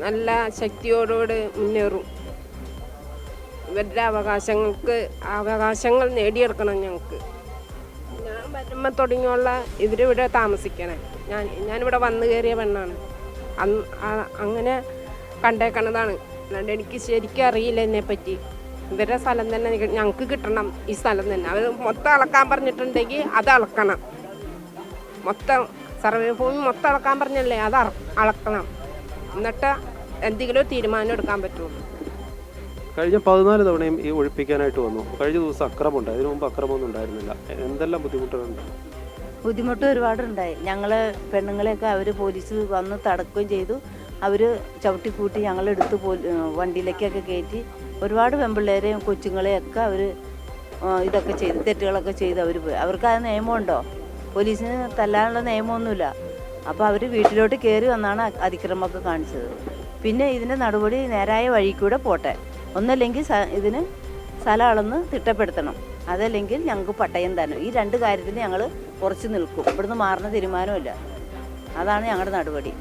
നല്ല ശക്തിയോടുകൂടി മുന്നേറും. ഇവരുടെ അവകാശങ്ങൾ നേടിയെടുക്കണം ഞങ്ങൾക്ക്. ഞാൻ വരുമ്പോൾ തുടങ്ങിയുള്ള ഇവരിവിടെ താമസിക്കണേ. ഞാനിവിടെ വന്നു കയറിയ പെണ്ണാണ്. അങ്ങനെ കണ്ടേക്കണതാണ്. അല്ലാണ്ട് എനിക്ക് ശരിക്കും അറിയില്ല എന്നെപ്പറ്റി. ഇവരുടെ സ്ഥലം തന്നെ ഞങ്ങൾക്ക് കിട്ടണം. ഈ സ്ഥലം തന്നെ അവർ മൊത്തം അളക്കാൻ പറഞ്ഞിട്ടുണ്ടെങ്കിൽ അത് അളക്കണം. മൊത്തം സർവേ ഭൂമി മൊത്തം അളക്കാൻ പറഞ്ഞല്ലേ, അത് അളക്കണം. എന്നിട്ട് എന്തെങ്കിലും തീരുമാനം എടുക്കാൻ പറ്റുള്ളൂ. കഴിഞ്ഞ 14 തവണയും ഈ ഒഴിപ്പിക്കാനായിട്ട് വന്നു. കഴിഞ്ഞ ദിവസം അക്രമമുണ്ട്. അതിനു മുമ്പ് അക്രമമൊന്നും ഉണ്ടായിരുന്നില്ല. എന്തെല്ലാം ബുദ്ധിമുട്ടുകളുണ്ട്? ബുദ്ധിമുട്ട് ഒരുപാടുണ്ടായി. ഞങ്ങൾ പെണ്ണുങ്ങളെയൊക്കെ അവർ പോലീസ് വന്ന് തടക്കുകയും ചെയ്തു. അവർ ചവിട്ടിക്കൂട്ടി ഞങ്ങളെടുത്ത് വണ്ടിയിലേക്കൊക്കെ കയറ്റി ഒരുപാട് പെൺപിള്ളേരെയും കൊച്ചുങ്ങളെയൊക്കെ അവർ ഇതൊക്കെ ചെയ്ത് തെറ്റുകളൊക്കെ ചെയ്ത് അവർ പോയി. അവർക്ക് ആ നിയമമുണ്ടോ? പോലീസിന് തല്ലാനുള്ള നിയമമൊന്നുമില്ല. അപ്പോൾ അവർ വീട്ടിലോട്ട് കയറി വന്നാണ് അതിക്രമമൊക്കെ കാണിച്ചത്. പിന്നെ ഇതിൻ്റെ നടപടി നേരായ വഴി കൂടെ പോട്ടെ. ഒന്നല്ലെങ്കിൽ ഇതിന് സ്ഥലം അളന്ന് തിട്ടപ്പെടുത്തണം, അതല്ലെങ്കിൽ ഞങ്ങൾക്ക് പട്ടയം തരണം. ഈ 2 കാര്യത്തിന് ഞങ്ങൾ ഉറച്ചു നിൽക്കും. ഇവിടുന്ന് മാറുന്ന തീരുമാനമില്ല. അതാണ് ഞങ്ങളുടെ നടപടി.